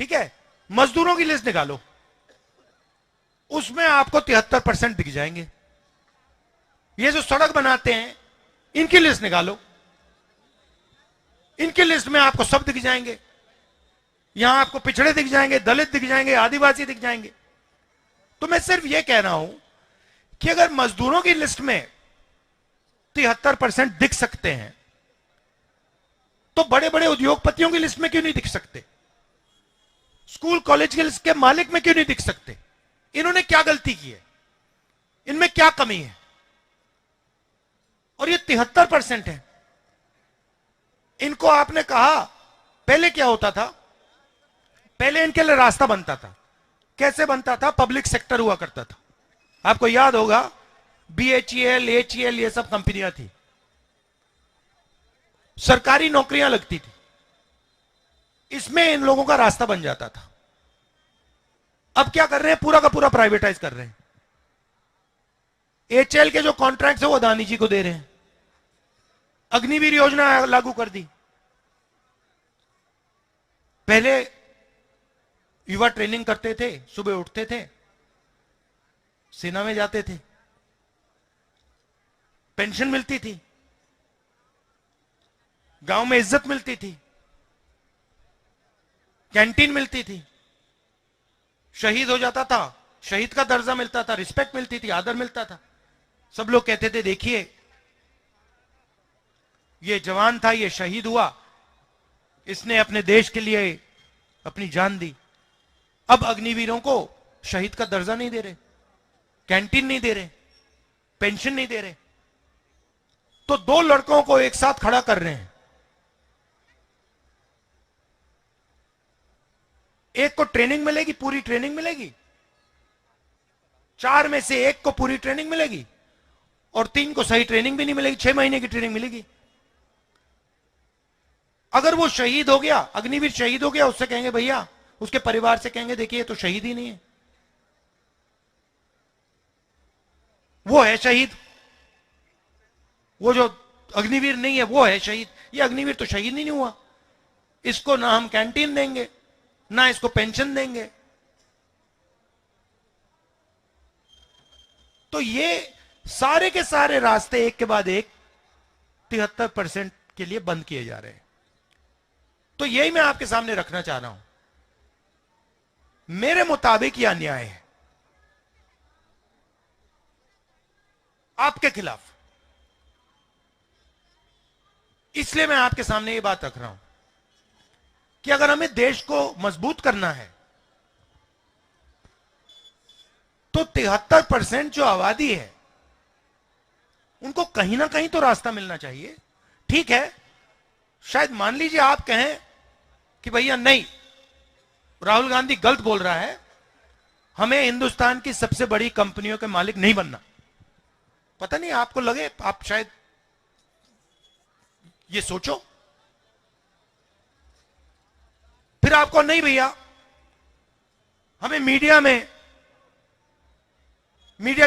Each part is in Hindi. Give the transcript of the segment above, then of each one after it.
ठीक है, मजदूरों की लिस्ट निकालो, उसमें आपको 73% दिख जाएंगे। ये जो सड़क बनाते हैं इनकी लिस्ट निकालो, इनकी लिस्ट में आपको सब दिख जाएंगे। यहां आपको पिछड़े दिख जाएंगे, दलित दिख जाएंगे, आदिवासी दिख जाएंगे। तो मैं सिर्फ यह कह रहा हूं कि अगर मजदूरों की लिस्ट में 73% दिख सकते हैं तो बड़े बड़े उद्योगपतियों की लिस्ट में क्यों नहीं दिख सकते? स्कूल कॉलेज के लिस्ट के मालिक में क्यों नहीं दिख सकते? इन्होंने क्या गलती की है? इनमें क्या कमी है? और ये 73% है। इनको आपने कहा, पहले क्या होता था? पहले इनके लिए रास्ता बनता था। कैसे बनता था? पब्लिक सेक्टर हुआ करता था। आपको याद होगा BHEL, HEL ये सब कंपनियां थी, सरकारी नौकरियां लगती थी, इसमें इन लोगों का रास्ता बन जाता था। अब क्या कर रहे हैं? पूरा का पूरा प्राइवेटाइज कर रहे हैं। HL के जो कॉन्ट्रैक्ट है वो अदानी जी को दे रहे हैं। अग्निवीर योजना लागू कर दी। पहले युवा ट्रेनिंग करते थे, सुबह उठते थे, सेना में जाते थे, पेंशन मिलती थी, गांव में इज्जत मिलती थी, कैंटीन मिलती थी, शहीद हो जाता था, शहीद का दर्जा मिलता था, रिस्पेक्ट मिलती थी, आदर मिलता था। सब लोग कहते थे देखिए ये जवान था, ये शहीद हुआ, इसने अपने देश के लिए अपनी जान दी। अब अग्निवीरों को शहीद का दर्जा नहीं दे रहे, कैंटीन नहीं दे रहे, पेंशन नहीं दे रहे। तो दो लड़कों को एक साथ खड़ा कर रहे हैं। एक को ट्रेनिंग मिलेगी, पूरी ट्रेनिंग मिलेगी, 4 में से एक को पूरी ट्रेनिंग मिलेगी और 3 को सही ट्रेनिंग भी नहीं मिलेगी, 6 महीने की ट्रेनिंग मिलेगी। अगर वो शहीद हो गया, अग्निवीर शहीद हो गया, उससे कहेंगे भैया, उसके परिवार से कहेंगे देखिए ये तो शहीद ही नहीं है, वो है शहीद, वो जो अग्निवीर नहीं है वो है शहीद। ये अग्निवीर तो शहीद ही नहीं हुआ, इसको ना हम कैंटीन देंगे ना इसको पेंशन देंगे। तो ये सारे के सारे रास्ते एक के बाद एक 73% के लिए बंद किए जा रहे हैं। तो यही मैं आपके सामने रखना चाह रहा हूं। मेरे मुताबिक यह अन्याय है आपके खिलाफ, इसलिए मैं आपके सामने यह बात रख रहा हूं कि अगर हमें देश को मजबूत करना है तो 73% जो आबादी है उनको कहीं ना कहीं तो रास्ता मिलना चाहिए। ठीक है, शायद मान लीजिए आप कहें कि भैया नहीं, राहुल गांधी गलत बोल रहा है, हमें हिंदुस्तान की सबसे बड़ी कंपनियों के मालिक नहीं बनना। पता नहीं आपको लगे, आप शायद ये सोचो, फिर आपको नहीं भैया हमें मीडिया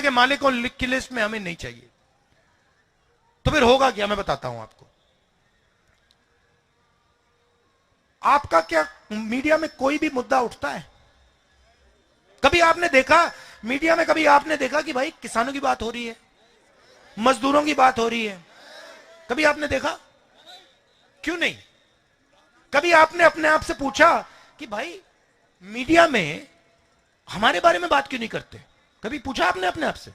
के मालिकों की लिस्ट में हमें नहीं चाहिए। तो फिर होगा क्या, मैं बताता हूं आपको। आपका क्या मीडिया में कोई भी मुद्दा उठता है? कभी आपने देखा मीडिया में, कभी आपने देखा कि भाई किसानों की बात हो रही है, मजदूरों की बात हो रही है? कभी आपने देखा? क्यों नहीं? कभी आपने अपने आप से पूछा कि भाई मीडिया में हमारे बारे में बात क्यों नहीं करते? कभी पूछा आपने अपने आप से?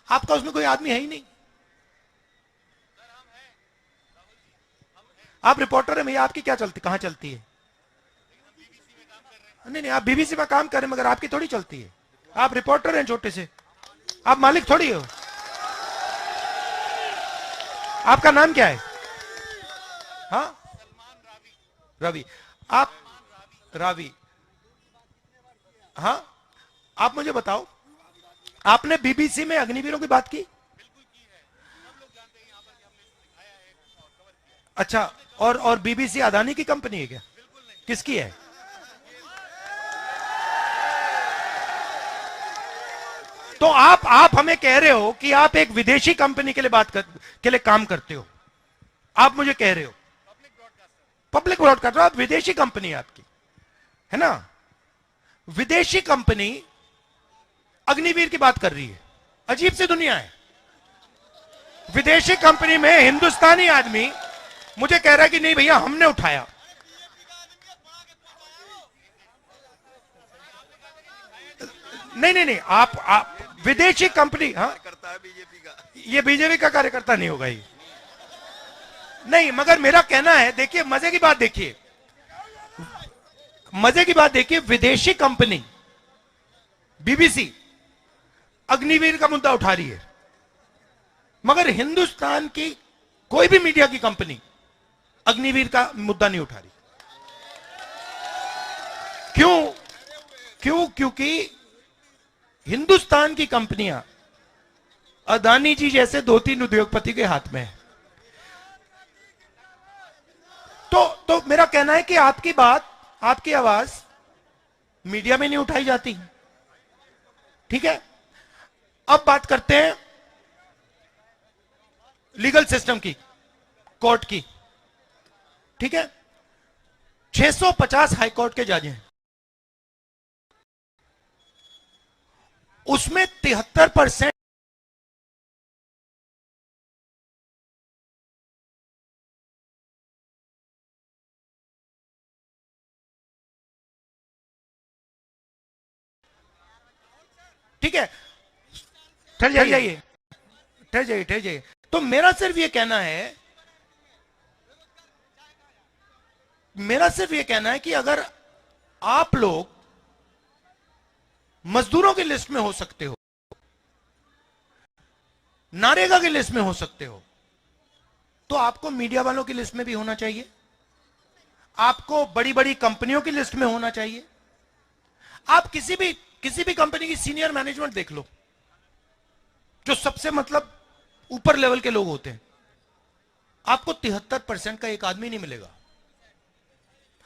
आपका उसमें कोई आदमी है ही नहीं। आप रिपोर्टर है भैया, आपकी क्या चलती, कहां चलती है? नहीं, आप BBC में काम करें मगर आपकी थोड़ी चलती है। आप रिपोर्टर हैं छोटे से, आप मालिक थोड़ी हो। आपका नाम क्या है? हाँ, रवि। आप रावी, हाँ, आप मुझे बताओ, आपने BBC में अग्निवीरों की बात की? अच्छा, और BBC अदानी की कंपनी है क्या? किसकी है? तो आप हमें कह रहे हो कि आप एक विदेशी कंपनी के लिए के लिए काम करते हो। आप मुझे कह रहे हो पब्लिक ब्रॉडकास्टर, आप विदेशी कंपनी आपकी है ना, विदेशी कंपनी अग्निवीर की बात कर रही है। अजीब सी दुनिया है। विदेशी कंपनी में हिंदुस्तानी आदमी मुझे कह रहा है कि नहीं भैया हमने उठाया। नहीं, आप विदेशी कंपनी, हाँ करता है बीजेपी का, ये बीजेपी का कार्यकर्ता नहीं होगा ये। नहीं, मगर मेरा कहना है, देखिए मजे की बात देखिए, मजे की बात देखिए, विदेशी कंपनी बीबीसी अग्निवीर का मुद्दा उठा रही है, मगर हिंदुस्तान की कोई भी मीडिया की कंपनी अग्निवीर का मुद्दा नहीं उठा रही। क्योंकि हिंदुस्तान की कंपनियां अदानी जी जैसे 2-3 उद्योगपति के हाथ में है। तो मेरा कहना है कि आपकी बात, आपकी आवाज मीडिया में नहीं उठाई जाती। ठीक है, अब बात करते हैं लीगल सिस्टम की, कोर्ट की। ठीक है, 650 हाईकोर्ट के जज हैं, उसमें 73% ठीक है, ठहर जाइए, ठहर जाइए। तो मेरा सिर्फ ये कहना है कि अगर आप लोग मजदूरों की लिस्ट में हो सकते हो, नारेगा की लिस्ट में हो सकते हो, तो आपको मीडिया वालों की लिस्ट में भी होना चाहिए, आपको बड़ी बड़ी कंपनियों की लिस्ट में होना चाहिए। आप किसी भी कंपनी की सीनियर मैनेजमेंट देख लो, जो सबसे मतलब ऊपर लेवल के लोग होते हैं, आपको 73% का एक आदमी नहीं मिलेगा।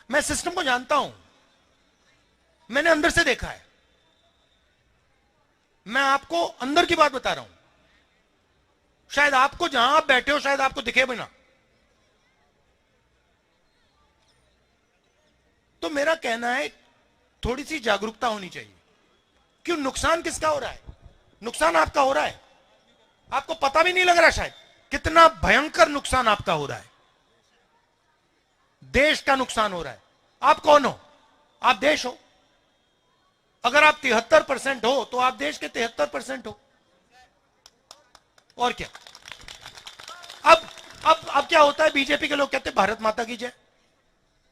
मैं सिस्टम को जानता हूं, मैंने अंदर से देखा है, मैं आपको अंदर की बात बता रहा हूं। शायद आपको, जहां आप बैठे हो, शायद आपको दिखे भी ना। तो मेरा कहना है थोड़ी सी जागरूकता होनी चाहिए। क्यों, नुकसान किसका हो रहा है? नुकसान आपका हो रहा है, आपको पता भी नहीं लग रहा शायद कितना भयंकर नुकसान आपका हो रहा है। देश का नुकसान हो रहा है। आप कौन हो? आप देश हो। अगर आप 73% हो तो आप देश के 73% हो, और क्या। अब क्या होता है, बीजेपी के लोग कहते हैं भारत माता की जय।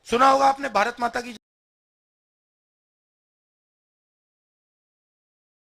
सुना होगा आपने, भारत माता की जय।